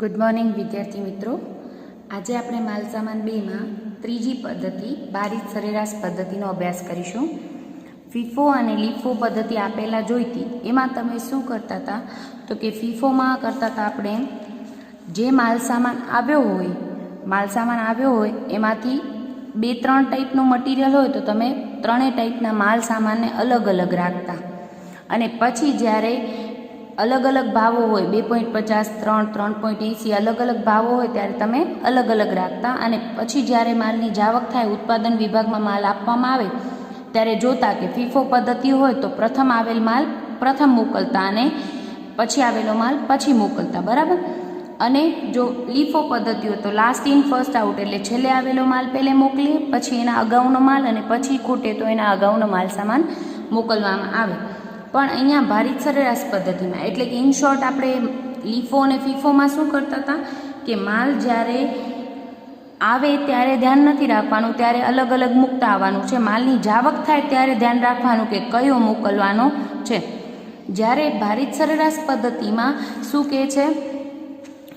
Good morning વિદ્યાર્થી મિત્રો। આજે આપણે માલ સામાન 2 માં ત્રીજી પદ્ધતિ ભારિત સરેરાશ પદ્ધતિનો અભ્યાસ કરીશું। ફીફો અને લીફો પદ્ધતિ આપેલા જોઈતી એમાં તમે શું કરતા હતા તો કે ફીફોમાં કરતા હતા આપણે જે માલ સામાન આવ્યો હોય એમાંથી 2-3 ટાઈપનું મટીરિયલ હોય તો તમે ત્રણેય ટાઈપના માલ સામાનને અલગ અલગ રાખતા અને પછી જ્યારે अलग अलग भावों होय 2.50 3 3.80 अलग अलग भावों होय त्यारे तमे अलग अलग राखता अने पछी ज्यारे मालनी जावक थाय उत्पादन विभाग में माल आपवामां आवे त्यारे जोता के फीफो पद्धति होय तो प्रथम आवेल माल प्रथम मोकलता अने पछी आवेलो माल पछी मोकलता बराबर। अने जो लीफो पद्धति हो तो लास्ट इन फर्स्ट आउट एटले छेल्ले आवेलो माल पहेले मोकली पछी एना अगाउनो माल अने पछी खूटे तो एना अगाउनो माल सामान मोकलवामां आवे। पण अहींया भारित सरेराश पद्धति में एटले कि इन शॉर्ट आपणे लीफो अने फीफो में शुं करता था कि माल ज्यारे आवे त्यारे ध्यान नथी राखवानुं त्यारे अलग अलग मूकता आववानुं छे। मालनी जावक थाय त्यारे ध्यान राखवानुं कि कयो मोकलवानो छे। ज्यारे भारित सरेराश पद्धति में शुं कहे छे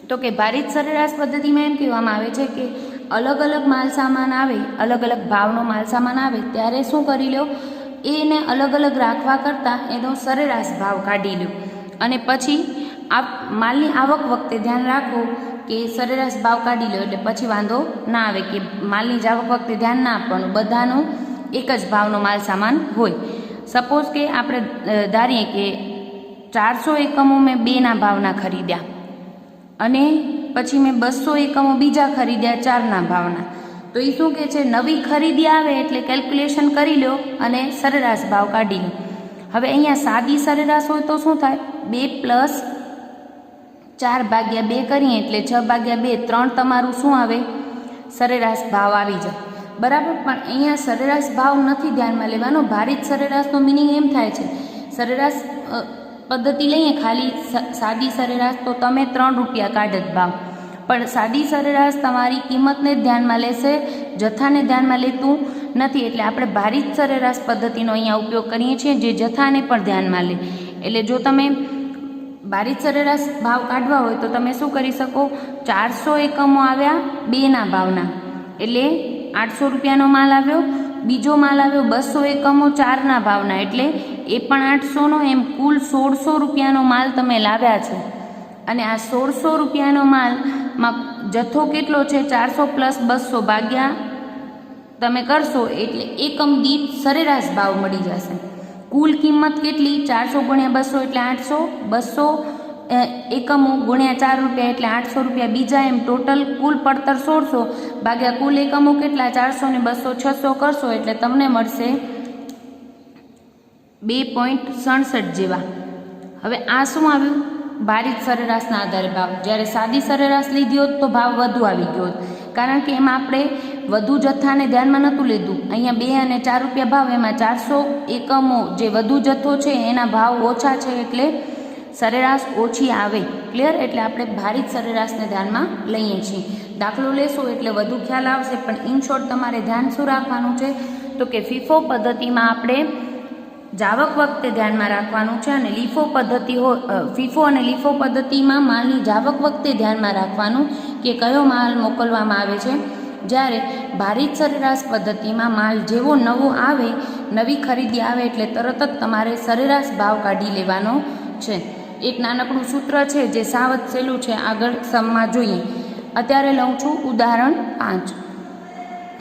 तो कि भारित सरेराश पद्धति में एम कहेवामां आवे छे कि अलग अलग माल सामान आवे अलग अलग भावनो माल सामान आवे त्यारे शुं करी लो एने अलग अलग राखवा करता एनो सरेराश भाव काढी लो अने पछी आप मालनी आवक वखते ध्यान राखो कि सरेराश भाव काढी लो एटले पछी वांधो ना आवे कि मालनी जावक वखते ध्यान ना आपवानुं बधानो एक ज भावनो माल सामान होय। सपोज के आपणे धारीए कि 400 एकमों में 2 ना भावना खरीद्या अने पछी मैं 200 एकमों बीजा खरीद्या 4 ना भावना तो ये शू कहे नवी खरीदी आवे एटले केल्क्युलेशन करी लो अने सरेराश भाव काढी लो। हवे अहींया सादी सरेराश होय तो शुं थाय 2 + 4/2 करीए एटले 6/2 3 तमारुं शुं आवे सरेराश भाव आवी जाय बराबर। पण अहींया सरेराश भाव नथी ध्यानमां लेवानो। भारित सरेराशनो मीनिंग एम थाय छे सरेराश पद्धति लईए खाली सादी सरेराश तो तमे 3 रूपिया काढत भाव पण सादी सरेराश तमारी किंमत ने ध्यान में लेशे जत्था ने ध्यान में लेतुं नथी एटले आपणे भारित सरेराश पद्धतिनो अहींया उपयोग करीए छीए जे जत्था ने पण ध्यान में ले। एटले जो तमे भारित सरेराश भाव काढवा होय तो तमे शुं करी शको 400 एकमों आव्या 2 ना भावना एटले 800 रूपियानो माल आव्यो बीजो माल आव्यो 200 एकमों 4 ना भावना एटले ए पण 800 नो एम कुल 1600 रूपियानो माल तमे लाव्या छे अने आ 1600 रूपियानो माल में जथ्थो केटलो छे 400 + 200 भाग्या तमे करशो एटले एकम दीठ सरेराश भाव मळी जशे। कुल किंमत केटली 400 × 200 एटले 800 200 एकमों × 4 रूपिया एटले 800 रूपिया बीजा एम टोटल कुल पड़तर 1600 भाग्या कुल एकमों केटला 400 ने 200 600 करशो एटले तमने मळशे 2.67 जेवा। हवे आ शुं आव्युं भारित सरेराशना आधारे भाव। ज्यारे सादी सरेराश लीधी होत तो भाव वधु आवी गयो होत कारण के एमां आपणे वधु जथ्थाने ध्यानमां नहोतुं लीधुं। अहींया 2 અને 4 रूपिया भाव एमां 400 एकमों जे वधु जथ्थो छे एना भाव ओछा छे एटले सरेराश ओछी आवे। क्लियर एटले आपणे भारित सरेराशने ध्यानमां लईए छीए। दाखलो लेशो एटले वधु ख्याल आवशे पण इन शॉर्ट तमारे ध्यान शुं राखवानुं छे तो के फीफो पद्धतिमां आपणे जावक वखते ध्यान में राखवानुं छे अने लीफो पद्धति हो फीफो अने लीफो पद्धति में मालनी जावक वखते ध्यान में राखवानुं कि कयो माल मोकलवामां आवे छे। ज्यारे भारित सरेराश पद्धति में माल जेवो नवो आवे नवी खरीदी आवे एटले तरत ज तमारे सरेराश भाव काढी लेवानो छे। एक नानकड़ुं सूत्र छे जे साव ज सहेलुं छे आगळ सममां जोईए। अत्यारे लઉં છું उदाहरण 5।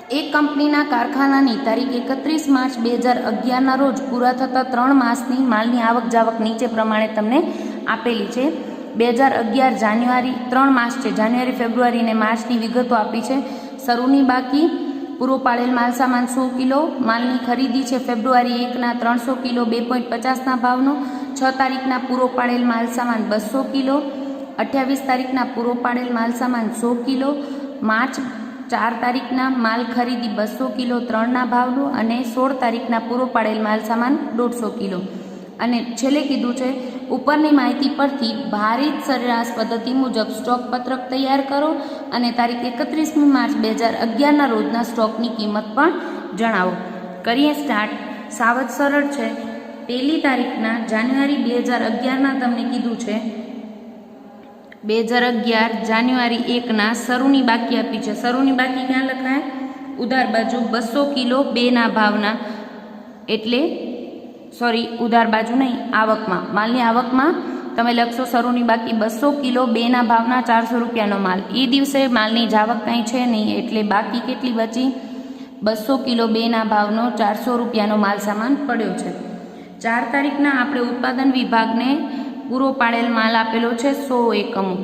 एक कंपनीना कारखानानी तारीख 31 मार्च 2011 रोज पूरा थता 3 मासनी मालनी आवक जावक नीचे प्रमाणे तमने आपेली छे। 2011 जान्युआरी 3 मास छे जान्युआरी फेब्रुआरी ने मार्चनी विगतो आपी छे। शरूनी बाकी पूरो पाड़ेल माल सामान 100 किलो मालनी खरीदी छे फेब्रुआरी 1 ना 300 किलो 2.50 ना भावनो। 6 तारीखना पूरो पाड़ेल माल सामान 200 किलो 28 तारीखना पूरो पाड़ेल माल सामान 100 किलो मार्च 4 तारीखना माल खरीदी 200 किलो 3 ना भावनो अने 16 तारीखना पूरो पाड़ेल माल सामान 150 किलो अने छेल्ले कीधुं छे उपरनी माहिती परथी भारित सरेराश पद्धति मुजब स्टॉक पत्रक तैयार करो अने तारीख 31 मार्च 2011 ना रोजना स्टॉकनी किंमत पण जणावो। करीए स्टार्ट। साव ज सरळ छे। पहली तारीखना जान्युआरी 2011 ना तमने कीधुं छे 2011 જાન્યુઆરી 1ના શરૂની બાકી આપી છે. શરૂની બાકી ક્યાં લખાય? ઉધાર બાજુ 200 કિલો 2ના ભાવના, એટલે સોરી ઉધાર બાજુ નહીં, આવકમાં, માલની આવકમાં તમે લખશો શરૂની બાકી 200 કિલો 2ના ભાવના 400 રૂપિયાનો માલ. એ દિવસે માલની જાવક કંઈ છે નહીં, એટલે બાકી કેટલી બચી? 200 કિલો 2ના ભાવનો 400 રૂપિયાનો માલ સામાન પડ્યો છે. 4 તારીખના આપણે ઉત્પાદન વિભાગને પૂરો પાડેલ માલ આપેલો છે 100 એકમો.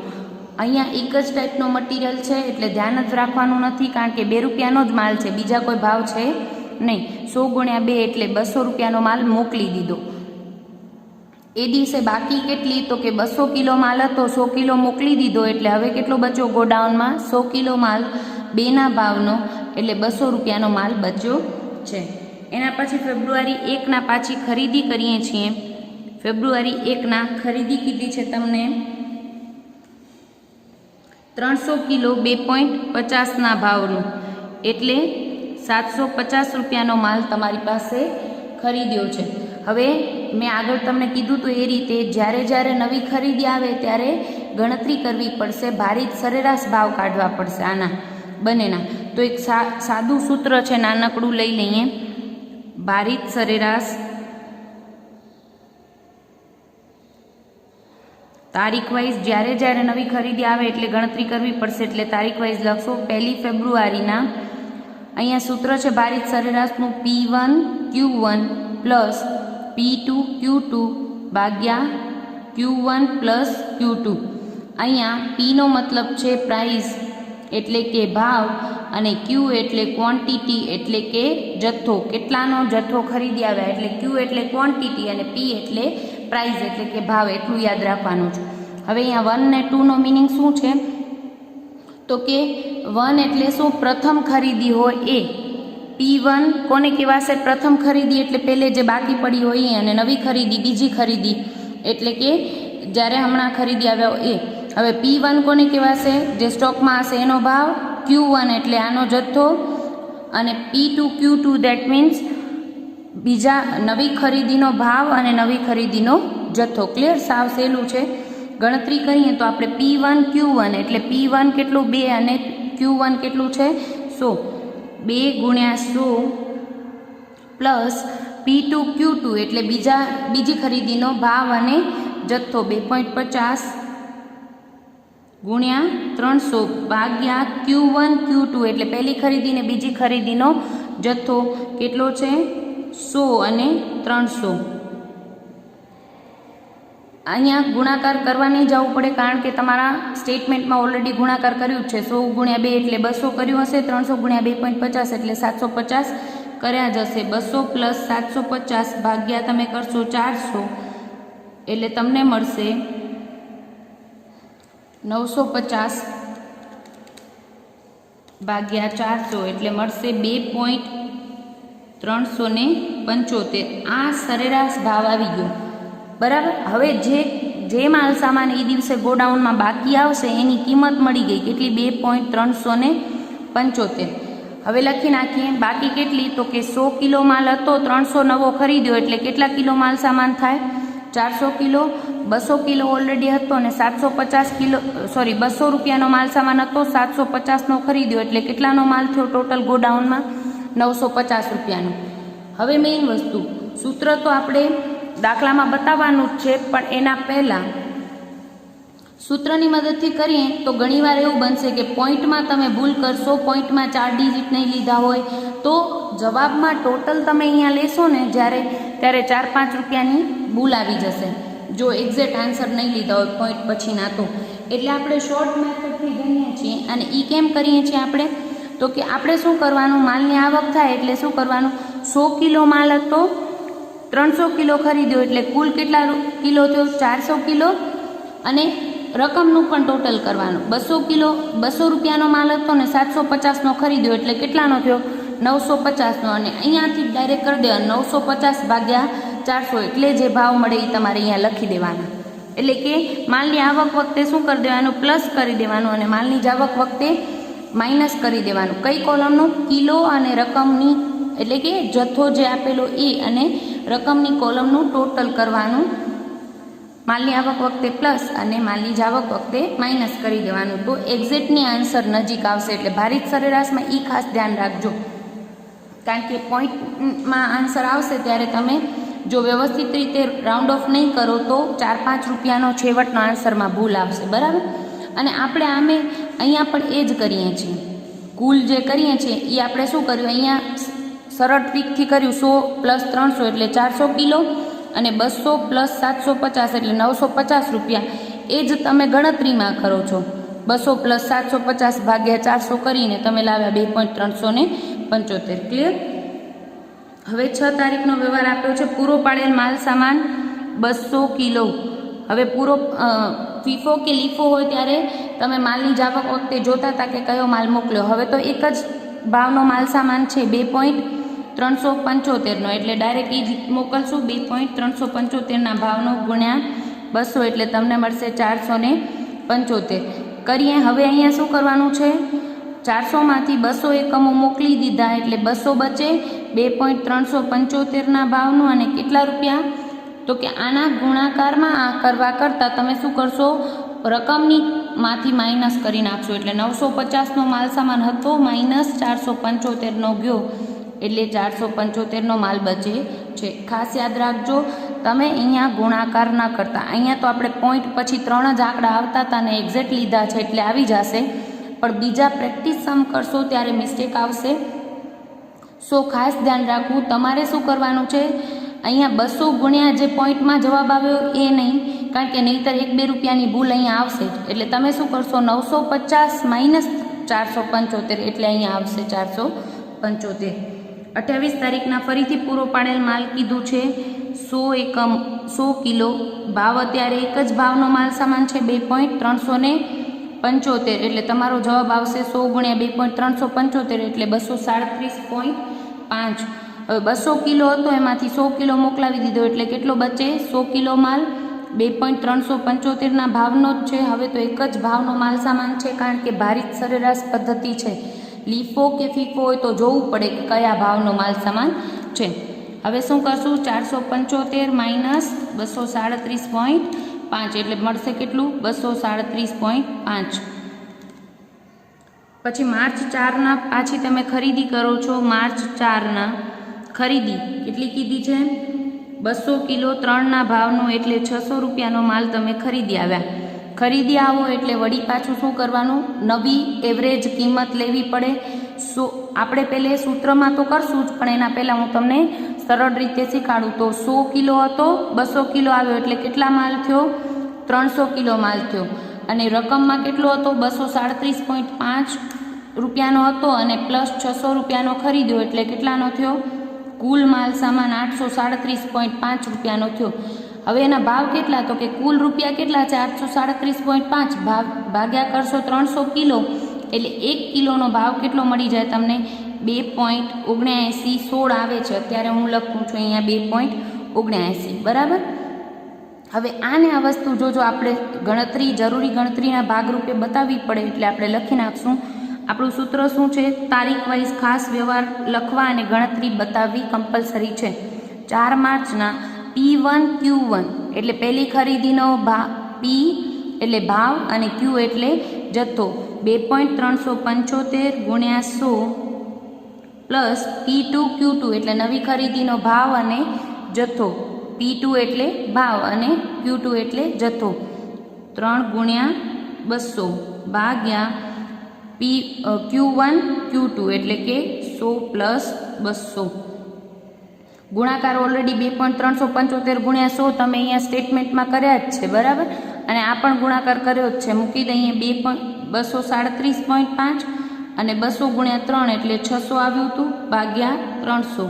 અહીંયા એક જ ટાઈપનો મટીરિયલ છે, એટલે ધ્યાન જ રાખવાનું નથી, કારણ કે 2 રૂપિયાનો જ માલ છે, બીજા કોઈ ભાવ છે નહીં. 100 × 2 એટલે 200 રૂપિયાનો માલ મોકલી દીધો. એ દિવસે બાકી કેટલી? તો કે 200 કિલો માલ હતો, 100 કિલો મોકલી દીધો, એટલે હવે કેટલો બચ્યો ગોડાઉનમાં? 100 કિલો માલ 2ના ભાવનો, એટલે 200 રૂપિયાનો માલ બચ્યો છે. એના પછી ફેબ્રુઆરી 1ના પાછી ખરીદી કરીએ છીએ. ફેબ્રુઆરી 1ના ખરીદી કેટલી છે? તમને 300 કિલો 2.50ના ભાવનું, એટલે 750 રૂપિયાનો માલ તમારી પાસે ખરીદ્યો છે. હવે મેં આગળ તમને કીધું તો એ રીતે જ્યારે નવી ખરીદી આવે ત્યારે ગણતરી કરવી પડશે, ભારિત સરેરાશ ભાવ કાઢવા પડશે આના બંનેના. તો એક સાદું સૂત્ર છે, નાનકડું લઈ લઈએ. ભારિત સરેરાશ તારીખ વાઇઝ જ્યારે નવી ખરીદી આવે એટલે ગણતરી કરવી પડશે, એટલે તારીખ વાઇઝ લખશો. 1 ફેબ્રુઆરીના અહીંયા સૂત્ર છે ભારિત સરેરાશનું P1 Q1 plus P2 Q2 ભાગ્યા Q1 પ્લસ Q2. અહીંયા Pનો મતલબ છે પ્રાઇસ એટલે કે ભાવ, અને Q એટલે ક્વોન્ટિટી એટલે કે જથ્થો, કેટલાનો જથ્થો ખરીદી આવ્યા, એટલે Q એટલે ક્વોન્ટિટી અને P એટલે પ્રાઇસ એટલે કે ભાવ, એટલું યાદ રાખવાનું છે. હવે અહીંયા 1 ને 2નો મિનિંગ શું છે? તો કે 1 એટલે શું? પ્રથમ ખરીદી હોય એ. P1 કોને કહેવાશે? પ્રથમ ખરીદી એટલે પહેલે જે બાકી પડી હોય એ, અને નવી ખરીદી બીજી ખરીદી એટલે કે જ્યારે હમણાં ખરીદી આવ્યો એ. હવે P1 કોને કહેવાશે? જે સ્ટોકમાં હશે એનો ભાવ. Q1 એટલે આનો જથ્થો, અને P2 Q2 દેટ મીન્સ બીજા નવી ખરીદીનો ભાવ અને નવી ખરીદીનો જથ્થો. ક્લિયર? સાવ સહેલું છે. ગણતરી કરીએ તો આપણે P1 Q1 એટલે P1 કેટલું? 2 અને Q1 કેટલું છે? 100. 2 × 100 પ્લસ P2 Q2 એટલે બીજી ખરીદીનો ભાવ અને જથ્થો 2.50 ગુણ્યા 300 ભાગ્યા Q1 Q2 એટલે પહેલી ખરીદી ને બીજી ખરીદીનો જથ્થો કેટલો છે? 100 અને 300. અહીંયા ગુણાકાર કરવા નહીં જવું પડે, કારણ કે તમારા સ્ટેટમેન્ટમાં ઓલરેડી ગુણાકાર કર્યું છે. 100 × 2 એટલે 200 કર્યું હશે, 300 × 2.50 એટલે 750 કર્યા જ હશે. 200 પ્લસ 750 ભાગ્યા તમે કરશો 400 એટલે તમને મળશે 950 ભાગ્યા 400 એટલે મળશે 2.375. આ સરેરાશ ભાવ આવી ગયો. બરાબર. હવે જે માલ સામાન એ દિવસે ગોડાઉનમાં બાકી આવશે એની કિંમત મળી ગઈ. કેટલી? 2.375. હવે લખી નાખીએ બાકી કેટલી? તો કે 100 કિલો માલ હતો, 300 નવો ખરીદ્યો, એટલે કેટલા કિલો માલ સામાન થાય? 400 કિલો. 200 કિલો ઓલરેડી હતો અને 750 કિલો 200 રૂપિયાનો માલ સામાન હતો, 750નો ખરીદ્યો, એટલે કેટલાનો માલ થયો ટોટલ ગોડાઉનમાં? 950 રૂપિયાનો. હવે મેઇન વસ્તુ, સૂત્ર તો આપણે દાખલામાં બતાવવાનું જ છે, પણ એના પહેલાં સૂત્રની મદદથી કરીએ તો ઘણીવાર એવું બનશે કે પોઈન્ટમાં તમે ભૂલ કરશો, પોઈન્ટમાં 4 ડિજિટ નહીં લીધા હોય તો જવાબમાં ટોટલ તમે અહીંયા લેશો ને ત્યારે 4-5 રૂપિયાની ભૂલ આવી જશે, જો એક્ઝેક્ટ આન્સર નહીં લીધા હોય પોઈન્ટ પછીના તો. એટલે આપણે શોર્ટ મેથડથી ગણીએ છીએ. અને એ કેમ કરીએ છીએ આપણે? તો કે આપણે શું કરવાનું? માલની આવક થાય એટલે શું કરવાનું? 100 કિલો માલ હતો, 300 કિલો ખરીદ્યો, એટલે કુલ કેટલા કિલો થયો? 400 કિલો. અને રકમનું પણ ટોટલ કરવાનું. 200 રૂપિયાનો માલ હતો ને 750નો ખરીદ્યો, એટલે કેટલાનો થયો? 950નો. અને અહીંયાથી ડાયરેક્ટ કરી દેવાનું 950 ભાગ્યા 400, એટલે જે ભાવ મળે એ તમારે અહીંયા લખી દેવાના. એટલે કે માલની આવક વખતે શું કરી દેવાનું? પ્લસ કરી દેવાનું, અને માલની જાવક વખતે માઇનસ કરી દેવાનું. કઈ કોલમનું? કિલો અને રકમની, એટલે કે જથ્થો જે આપેલો એ અને રકમની કોલમનું ટોટલ કરવાનું માલની આવક વખતે પ્લસ અને માલની જાવક વખતે માઇનસ કરી દેવાનું, તો એક્ઝેક્ટની આન્સર નજીક આવશે. એટલે ભારિત સરેરાશમાં એ ખાસ ધ્યાન રાખજો, કારણ કે પોઈન્ટમાં આન્સર આવશે ત્યારે તમે જો વ્યવસ્થિત રીતે રાઉન્ડ ઓફ નહીં કરો તો 4-5 રૂપિયાનો છેવટનો આન્સરમાં ભૂલ આવશે. બરાબર. અને આપણે આમે અહીંયા પણ એ જ કરીએ છીએ, કુલ જે કરીએ છીએ એ આપણે શું કર્યું, અહીંયા સરળ ટ્રીકથી કર્યું. 100 + 300 એટલે 400 કિલો અને 200 + 750 એટલે 950 રૂપિયા. એ જ તમે ગણતરીમાં કરો છો. 200 + 750 ભાગ્યા 400 કરીને તમે લાવ્યા 2.375. ક્લિયર. હવે 6 તારીખનો વ્યવહાર આપ્યો છે. પૂરો પાડેલ માલ સામાન 200 કિલો. હવે પૂરો ફીફો કે લીફો હોય ત્યારે તમે માલની જાવક વખતે જોતા હતા કે કયો માલ મોકલ્યો. હવે તો એક જ ભાવનો માલ સામાન છે 2.375નો, એટલે ડાયરેક્ટ એ જ મોકલશું. 2.375ના ભાવનો ગુણ્યા 200 એટલે તમને મળશે 475. કરીએ. હવે અહીંયા શું કરવાનું છે, 400માંથી 200 એકમો મોકલી દીધા એટલે 200 બચે 2.375ના ભાવનું. અને કેટલા રૂપિયા, તો કે આના ગુણાકારમાં આ કરવા કરતાં તમે શું કરશો, રકમની માંથી માઇનસ કરી નાખશો. એટલે 950નો માલ સામાન હતો માઇનસ 475નો ગયો એટલે 475નો માલ બચે છે. ખાસ યાદ રાખજો, તમે અહીંયા ગુણાકાર ન કરતા. અહીંયા તો આપણે પોઈન્ટ પછી 3 જ આંકડા આવતા હતા ને એક્ઝેક્ટ લીધા છે એટલે આવી જશે, પણ બીજા પ્રેક્ટિસ સમ કરશો ત્યારે મિસ્ટેક આવશે. સો ખાસ ધ્યાન રાખવું. તમારે શું કરવાનું છે, અહીંયા 200 ગુણ્યા જે પોઈન્ટમાં જવાબ આવ્યો એ નહીં, કારણ કે નહીંતર 1-2 રૂપિયાની ભૂલ અહીંયા આવશે જ. એટલે તમે શું કરશો, 950 - 475 એટલે અહીંયા આવશે 475. 28 તારીખના ફરીથી પૂરો પાડેલ માલ કીધું છે 100 એકમ 100 કિલો. ભાવ અત્યારે એક જ ભાવનો માલ સામાન છે 2.375 એટલે તમારો જવાબ આવશે 100 ગુણ્યા 2.375 એટલે 237.5. હવે 200 કિલો હતો એમાંથી 100 કિલો મોકલાવી દીધો એટલે કેટલો બચે, 100 કિલો માલ 2.375ના ભાવનો જ છે. હવે તો એક જ ભાવનો માલ સામાન છે, કારણ કે ભારિત સરેરાશ પદ્ધતિ છે. લીફો કે ફીફો હોય તો જોવું પડે કે કયા ભાવનો માલ સામાન છે. હવે શું કરશું, 475 - 237.5 એટલે મળશે કેટલું, 237.5. પછી માર્ચ 4ના પાછી તમે ખરીદી કરો છો. માર્ચ 4ના ખરીદી કેટલી કીધી છે, 200 કિલો 3ના ભાવનો એટલે 600 રૂપિયાનો માલ તમે ખરીદી આવ્યા. ખરીદી આવો એટલે વળી પાછું શું કરવાનું, નવી એવરેજ કિંમત લેવી પડે. આપણે પહેલે સૂત્રમાં તો કરશું જ, પણ એના પહેલાં હું તમને સરળ રીતે શીખાડું. તો 100 કિલો હતો, 200 કિલો આવ્યો એટલે કેટલા માલ થયો, 300 કિલો માલ થયો. અને રકમમાં કેટલો હતો, 237.5 રૂપિયાનો હતો અને પ્લસ 600 રૂપિયાનો ખરીદ્યો એટલે કેટલાનો થયો, કુલ માલ સામાન 837.5 રૂપિયાનો થયો. હવે એના ભાવ કેટલા, તો કે કુલ રૂપિયા કેટલા છે 837.5 ભાગ્યા કરશો 300 કિલો એટલે 1 કિલોનો ભાવ કેટલો મળી જાય તમને, 2.7916 આવે છે. અત્યારે હું લખું છું અહીંયા 2.79. બરાબર. હવે આને આ વસ્તુ જો આપણે ગણતરી જરૂરી ગણતરીના ભાગરૂપે બતાવવી પડે એટલે આપણે લખી નાખશું. આપણું સૂત્ર શું છે, તારીખ વાઇઝ ખાસ વ્યવહાર લખવા અને ગણતરી બતાવવી કમ્પલસરી છે. 4 માર્ચના P1 Q1 એટલે પહેલી ખરીદીનો P એટલે ભાવ અને Q એટલે જથ્થો, 2.375 ગુણ્યા 100 પ્લસ P2 Q2 એટલે નવી ખરીદીનો ભાવ અને જથ્થો, P2 એટલે ભાવ અને Q2 એટલે જથ્થો, 3 ગુણ્યા 200 ભાગ્યા Q1 Q2 એટલે કે 100 પ્લસ 200. ગુણાકાર ઓલરેડી 2.375 ગુણ્યા 100 તમે અહીંયા સ્ટેટમેન્ટમાં કર્યા જ છે. બરાબર. અને આ પણ ગુણાકાર કર્યો જ છે, મૂકી દઈએ 237.5 અને 200 ગુણ્યા 3 એટલે 600 આવ્યું હતું ભાગ્યા 300.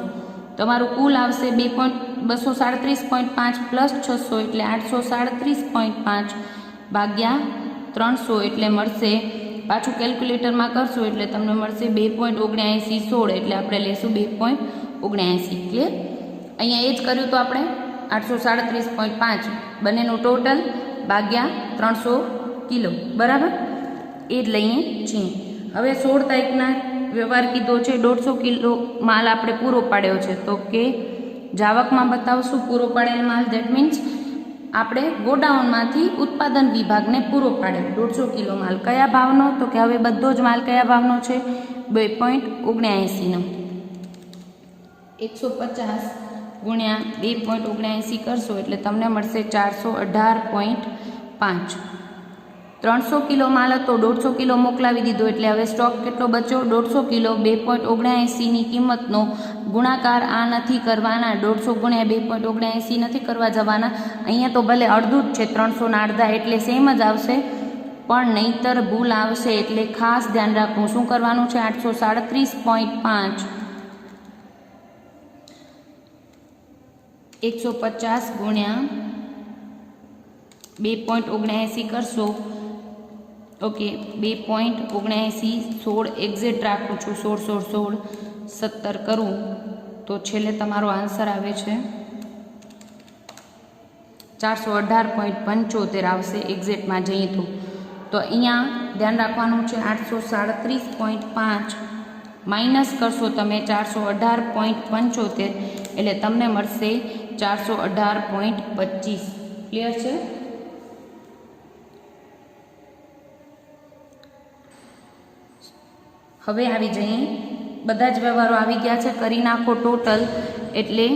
તમારું કુલ આવશે 237.5 પ્લસ 600 એટલે 837.5 ભાગ્યા 300 એટલે મળશે, પાછું કેલ્ક્યુલેટરમાં કરશો એટલે તમને મળશે 2.7916 એટલે આપણે લેશું 2.79. ક્લિયર. અહીંયા એ જ કર્યું તો આપણે 837.5 બંનેનું ટોટલ ભાગ્યા 300 કિલો. બરાબર. એ જ લઈએ છીએ. હવે 16 તારીખના વ્યવહાર કીધો છે 150 કિલો માલ આપણે પૂરો પાડ્યો છે, તો કે જાવકમાં બતાવશું પૂરો પાડેલ માલ. દેટ મીન્સ આપણે ગોડાઉનમાંથી ઉત્પાદન વિભાગને પૂરો પાડે 150 કિલો માલ કયા ભાવનો, તો કે હવે બધો જ માલ કયા ભાવનો છે 2.79નો. 150 ગુણ્યા 2.79 કરશો એટલે તમને મળશે 418.5. 300 કિલો માલ હતો, 150 કિલો મોકલાવી દીધો એટલે હવે સ્ટોક કેટલો બચ્યો 150 કિલો. 2.79ની કિંમતનો ગુણાકાર આ નથી કરવાના, 150 ગુણ્યા 2.79 નથી કરવા જવાના. અહીંયા તો ભલે અડધું જ છે, 300 ના અડધા એટલે સેમ જ આવશે, પણ નહીંતર ભૂલ આવશે. એટલે ખાસ ધ્યાન રાખવું. શું કરવાનું છે 837.5 150 ગુણ્યા 2.79 કરશો. ઓકે 2.79 16 એક્ઝેક્ટ રાખું છું, 16 17 કરું તો છેલ્લે તમારો આન્સર આવે છે 418.75 આવશે એક્ઝેક્ટમાં જઈએ તો અહીંયા ધ્યાન રાખવાનું છે 837.5 માઇનસ કરશો તમે 418.75 એટલે તમને મળશે 418.25. ક્લિયર છે? હવે આવી જઈએ, બધા જ વ્યવહારો આવી ગયા છે, કરી નાખો ટોટલ. એટલે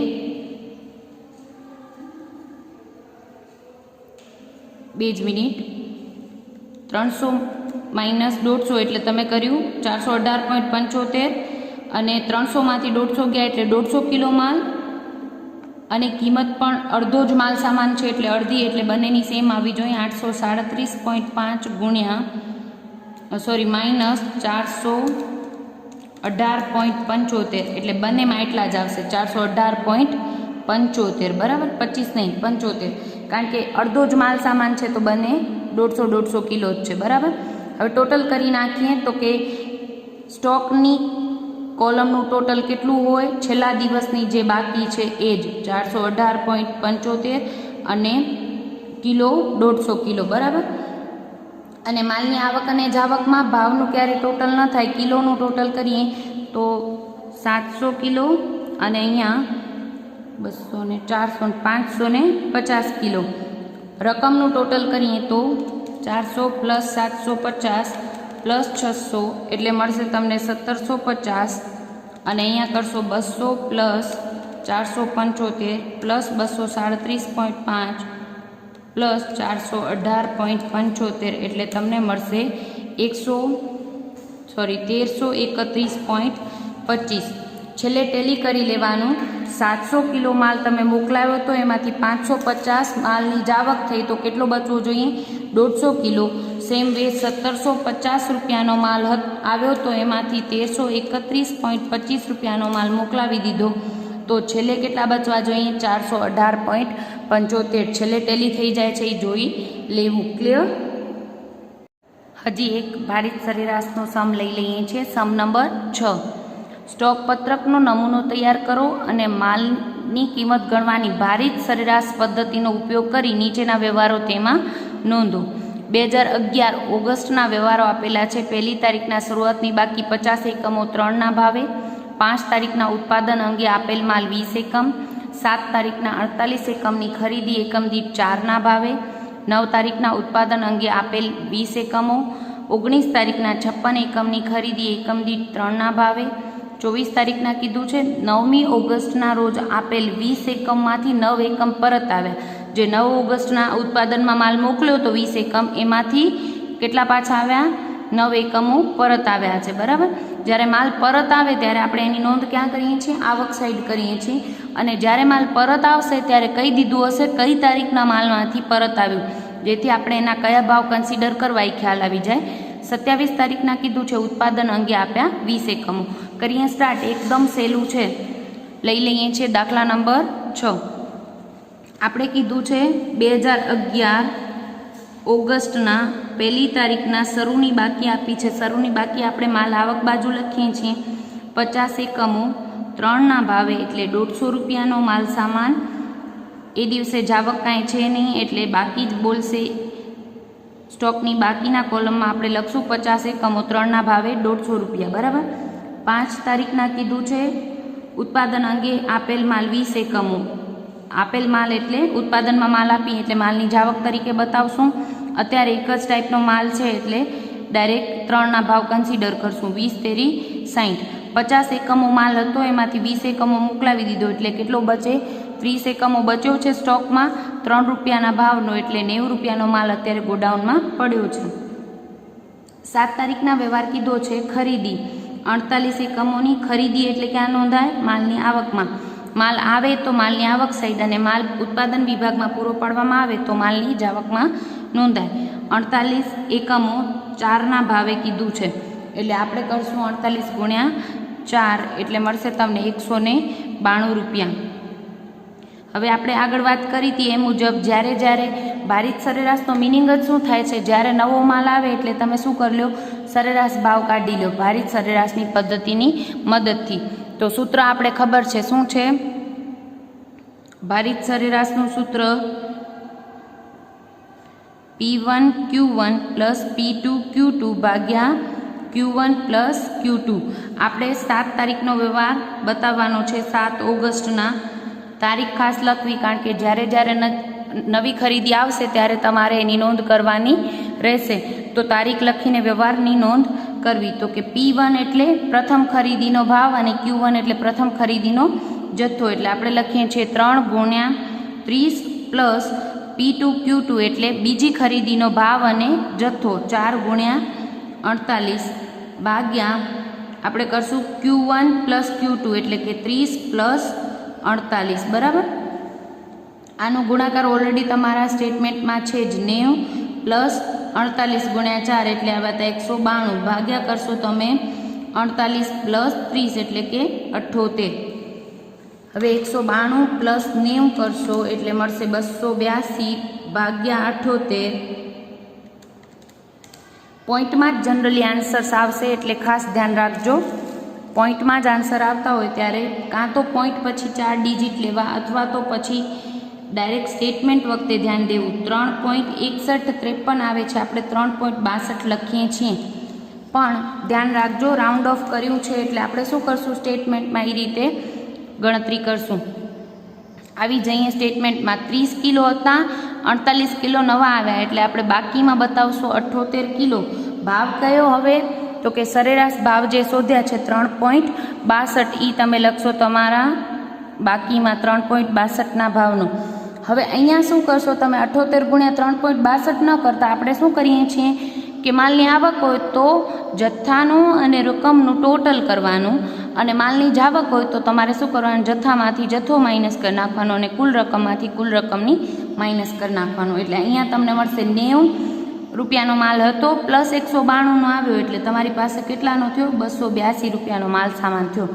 બે જ મિનિટ. 300 માઇનસ 150 એટલે તમે કર્યું 418.75 અને 300માંથી 150 ગયા એટલે 150 કિલો માલ અને કિંમત પણ અડધો જ માલ સામાન છે એટલે અડધી, એટલે બંનેની સેમ આવી જોઈએ. 837.5 ગુણ્યા માઇનસ 418.75 એટલે બંનેમાં એટલા જ આવશે 418.75. બરાબર? 25 નહીં 75, કારણ કે અડધો જ માલ સામાન છે તો બંને 150 કિલો જ છે. બરાબર? હવે ટોટલ કરી નાખીએ તો કે સ્ટોકની કોલમનું ટોટલ કેટલું હોય, છેલ્લા દિવસની જે બાકી છે એ જ 418.75 અને કિલો 150 કિલો. બરાબર? અને માલની આવક અને જાવકમાં ભાવનું ક્યારે ટોટલ ન થાય, કિલોનું ટોટલ કરીએ તો 700 કિલો અને અહીંયા 200 400 550 કિલો. રકમનું ટોટલ કરીએ તો 400 પ્લસ 750 પ્લસ 600 એટલે મળશે તમને 1750 અને અહીંયા કરશો 200 પ્લસ 475 પ્લસ 237.5 પ્લસ 418.75 એટલે તમને મળશે 1331.25. છેલ્લે ટેલી કરી લેવાનું. 700 કિલો માલ તમે મોકલાવ્યો તો એમાંથી 550 માલની જાવક થઈ તો કેટલો બચવો જોઈએ 150 કિલો. સેમ વે 1750 રૂપિયાનો માલ આવ્યો તો એમાંથી 1331.25 રૂપિયાનો માલ મોકલાવી દીધો તો છેલ્લે કેટલા બચવા જોઈએ 418.75. છેલ્લે ટેલી થઈ જાય છે એ જોઈ લેવું. ક્લિયર? હજી એક ભારિત સરેરાશનો સમ લઈ લઈએ છીએ. સમ નંબર 6. સ્ટોક પત્રકનો નમૂનો તૈયાર કરો અને માલની કિંમત ગણવાની ભારિત સરેરાશ પદ્ધતિનો ઉપયોગ કરી નીચેના વ્યવહારો તેમાં નોંધો. 2011 ઓગસ્ટના વ્યવહારો આપેલા છે. 1 તારીખના શરૂઆતની બાકી 50 એકમો 3ના ભાવે. 5 તારીખના ઉત્પાદન અંગે આપેલ માલ 20 એકમ. 7 તારીખના 48 એકમની ખરીદી એકમ દીઠ 4ના ભાવે. 9 તારીખના ઉત્પાદન અંગે આપેલ 20 એકમો. 19 તારીખના 56 એકમની ખરીદી એકમ દીઠ 3ના ભાવે. 24 તારીખના કીધું છે 9મી ઓગસ્ટના રોજ આપેલ 20 એકમમાંથી 9 એકમ પરત આવ્યા. જે 9 ઓગસ્ટના ઉત્પાદનમાં માલ મોકલ્યો તો 20 એકમ, એમાંથી કેટલા પાછા આવ્યા 9 એકમો પરત આવ્યા છે. બરાબર? જ્યારે માલ પરત આવે ત્યારે આપણે એની નોંધ ક્યાં કરીએ છીએ? આવક સાઈડ કરીએ છીએ. અને જ્યારે માલ પરત આવશે ત્યારે કઈ દીધું હશે, કઈ તારીખના માલમાંથી પરત આવ્યું, જેથી આપણે એના કયા ભાવ કન્સિડર કરવા એ ખ્યાલ આવી જાય. 27 તારીખના કીધું છે ઉત્પાદન અંગે આપ્યા 20 એકમો. કરીએ સ્ટાર્ટ. એકદમ સહેલું છે. લઈ લઈએ છીએ દાખલા નંબર 6. આપણે કીધું છે 2011 ઓગસ્ટના 1 તારીખના શરૂની બાકી આપી છે. શરૂની બાકી આપણે માલ આવક બાજુ લખીએ છીએ 50 એકમો 3ના ભાવે એટલે 150 રૂપિયાનો માલ સામાન. એ દિવસે જાવક કાંઈ છે નહીં એટલે બાકી જ બોલશે. સ્ટોકની બાકીના કોલમમાં આપણે લખશું 50 એકમો 3ના ભાવે 150 રૂપિયા. બરાબર? 5 તારીખના કીધું છે ઉત્પાદન અંગે આપેલ માલ 20 એકમો આપેલ માલ એટલે ઉત્પાદનમાં માલ આપીએ એટલે માલની જાવક તરીકે બતાવશું. અત્યારે એક જ ટાઈપનો માલ છે એટલે ડાયરેક્ટ 3ના ભાવ કન્સિડર કરશું. 20 તેરી 60. 50 એકમો માલ હતો, એમાંથી 20 એકમો મોકલાવી દીધો એટલે કેટલો બચે? 30 એકમો બચ્યો છે સ્ટોકમાં 3 રૂપિયાના ભાવનો, એટલે 90 રૂપિયાનો માલ અત્યારે ગોડાઉનમાં પડ્યો છે. 7 તારીખના વ્યવહાર કીધો છે ખરીદી. 48 એકમોની ખરીદી એટલે ક્યાં નોંધાય? માલની આવકમાં. માલ આવે તો માલની આવક સાઈડ અને માલ ઉત્પાદન વિભાગમાં પૂરો પાડવામાં આવે તો માલની જાવકમાં નોંધાય. 48 એકમો 4ના ભાવે કીધું છે એટલે આપણે કરશું 48 ગુણ્યા 4 એટલે મળશે તમને 192 રૂપિયા. હવે આપણે આગળ વાત કરી હતી એ મુજબ જ્યારે ભારિત સરેરાશનો મિનિંગ જ શું થાય છે? જ્યારે નવો માલ આવે એટલે તમે શું કરી લો? સરેરાશ ભાવ કાઢી લો ભારિત સરેરાશની પદ્ધતિની મદદથી. તો સૂત્ર આપણે ખબર છે શું છે? ભારિત સરેરાશનું સૂત્ર P1 Q1 plus P2 Q2 ભાગ્યા Q1 પ્લસ Q2. આપણે 7 તારીખનો વ્યવહાર બતાવવાનો છે. 7 ઓગસ્ટના તારીખ ખાસ લખવી, કારણ કે જ્યારે નવી ખરીદી આવશે ત્યારે તમારે એની નોંધ કરવાની રહેશે. તો તારીખ લખીને વ્યવહારની નોંધ કરવી. તો કે P1 એટલે પ્રથમ ખરીદીનો ભાવ અને Q1 એટલે પ્રથમ ખરીદીનો જથ્થો. એટલે આપણે લખીએ છીએ 3 ગુણ્યા 30 પ્લસ P2 Q2 એટલે બીજી ખરીદીનો ભાવ અને જથ્થો 4 ગુણ્યા 48 ભાગ્યા આપણે કરશું Q1 પ્લસ Q2 એટલે કે 30 પ્લસ 48. બરાબર. આનો ગુણાકાર ઓલરેડી તમારા સ્ટેટમેન્ટમાં છે જ. 90 પ્લસ 48 ગુણ્યા 4 એટલે આ વાત 192 ભાગ્યા કરશો તમે 48 પ્લસ 30 એટલે કે 78. હવે 192 પ્લસ 90 કરશો એટલે મળશે 282 ભાગ્યા 78. પોઈન્ટમાં જ જનરલી આન્સર્સ આવશે એટલે ખાસ ધ્યાન રાખજો. પોઈન્ટમાં જ આન્સર આવતા હોય ત્યારે કાં તો પોઈન્ટ પછી 4 ડિજિટ લેવા અથવા તો પછી ડાયરેક્ટ સ્ટેટમેન્ટ વખતે ધ્યાન દેવું. 3.6153 આવે છે, આપણે 3.62 લખીએ છીએ, પણ ધ્યાન રાખજો રાઉન્ડ ઓફ કર્યું છે એટલે આપણે શું કરશું? સ્ટેટમેન્ટમાં એ રીતે ગણતરી કરશું. આવી જઈએ સ્ટેટમેન્ટમાં 30 કિલો હતા, 48 કિલો નવા આવ્યા એટલે આપણે બાકીમાં બતાવશું 78 કિલો. ભાવ કયો હવે? તો કે સરેરાશ ભાવ જે શોધ્યા છે 3.62 એ તમે લખશો તમારા બાકીમાં 3.62ના ભાવનો. હવે અહીંયા શું કરશો તમે? 78 ગુણ્યા 3.62 ન કરતા આપણે શું કરીએ છીએ કે માલની આવક હોય તો જથ્થાનું અને રકમનું ટોટલ કરવાનું, અને માલની જાવક હોય તો તમારે શું કરવાનું? જથ્થામાંથી જથ્થો માઇનસ કરી નાખવાનો અને કુલ રકમમાંથી કુલ રકમની માઇનસ કરી નાખવાનું. એટલે અહીંયા તમને મળશે 90 રૂપિયાનો માલ હતો પ્લસ 192નો આવ્યો એટલે તમારી પાસે કેટલાનો થયો? 282 રૂપિયાનો માલ સામાન થયો.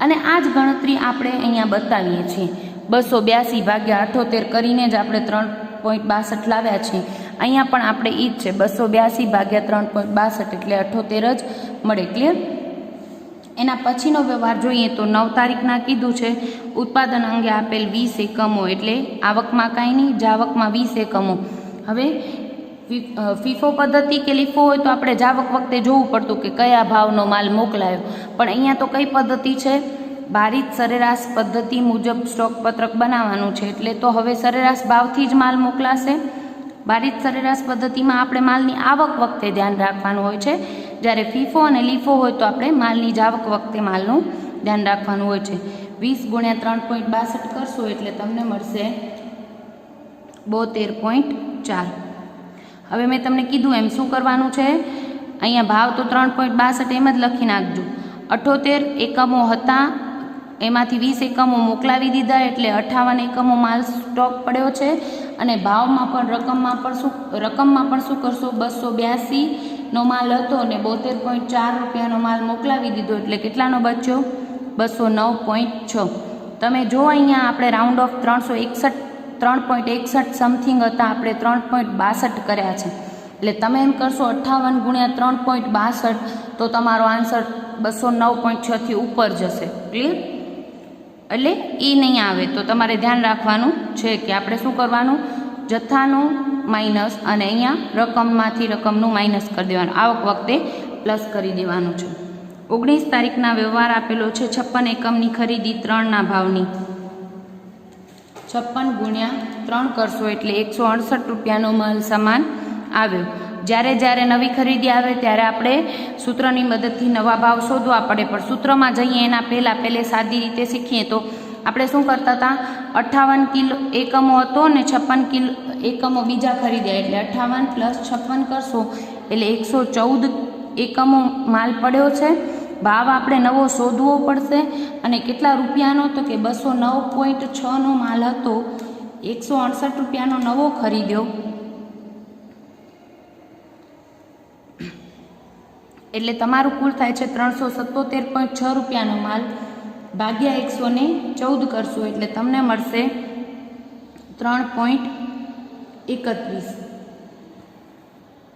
અને આ જ ગણતરી આપણે અહીંયા બતાવીએ છીએ. 282 ભાગ્યા 78 કરીને જ આપણે 3.62 લાવ્યા છીએ. અહીંયા પણ આપણે એ જ છે 282 ભાગ્યા 3.62 એટલે 78 જ મળે. ક્લિયર? એના પછીનો વ્યવહાર જોઈએ તો 9 તારીખના કીધું છે ઉત્પાદન અંગે આપેલ 20 એકમો એટલે આવકમાં કાંઈ નહીં, જાવકમાં 20 એકમો. હવે ફીફો પદ્ધતિ કે લીફો હોય તો આપણે જાવક વખતે જોવું પડતું કે કયા ભાવનો માલ મોકલાયો, પણ અહીંયા તો કઈ પદ્ધતિ છે? ભારિત સરેરાશ પદ્ધતિ મુજબ સ્ટોક પત્રક બનાવવાનું છે એટલે તો હવે સરેરાશ ભાવથી જ માલ મોકલાશે. ભારિત સરેરાશ પદ્ધતિમાં આપણે માલની આવક વખતે ધ્યાન રાખવાનું હોય છે, જ્યારે ફીફો અને લીફો હોય તો આપણે માલની જાવક વખતે માલનું ધ્યાન રાખવાનું હોય છે. 20 ગુણ્યા 3.62 કરશો એટલે તમને મળશે 72.4. હવે મેં તમને કીધું એમ શું કરવાનું છે? અહીંયા ભાવ તો 3.62 એમ જ લખી નાખજો. 78 એકમો હતા, એમાંથી 20 એકમો મોકલાવી દીધા એટલે 58 એકમો માલ સ્ટોક પડ્યો છે. અને ભાવમાં પણ રકમમાં પણ શું કરશો? 282નો માલ હતો અને 72.4 રૂપિયાનો માલ મોકલાવી દીધો એટલે કેટલાનો બચ્યો? 209.6. તમે જો અહીંયા આપણે રાઉન્ડ ઓફ 3.61 સમથિંગ હતા, આપણે 3.62 કર્યા છે એટલે તમે એમ કરશો 58 ગુણ્યા 3.62 તો તમારો આન્સર 209.6 થી ઉપર જશે. ક્લિયર? એટલે એ નહીં આવે તો તમારે ધ્યાન રાખવાનું છે કે આપણે શું કરવાનું? જથ્થાનું માઇનસ અને અહીંયા રકમમાંથી રકમનું માઇનસ કરી દેવાનું, આવક વખતે પ્લસ કરી દેવાનું છે. 19 તારીખના વ્યવહાર આપેલો છે 56 એકમની ખરીદી 3ના ભાવની. 56 ગુણ્યા 3 કરશો એટલે 168 રૂપિયાનો માલ સામાન આવ્યો. જ્યારે જ્યારે નવી ખરીદી આવે ત્યારે આપણે સૂત્રની મદદથી નવા ભાવ શોધવા પડે, પણ સૂત્રમાં જઈએ એના પહેલે સાદી રીતે શીખીએ તો આપણે શું કરતા હતા, 58 કિલો એકમો હતો ને 56 કિલો એકમો બીજા ખરીદ્યા, એટલે 58 + 56 કરશો એટલે 114 એકમો માલ પડ્યો છે. ભાવ આપણે નવો શોધવો પડશે અને કેટલા રૂપિયાનો, તો કે 209.6નો માલ હતો, 168 રૂપિયાનો નવો ખરીદ્યો, એટલે તમારું કુલ થાય છે 377.6 રૂપિયાનો માલ ભાગ્યા 114 કરશો એટલે તમને મળશે 3.31.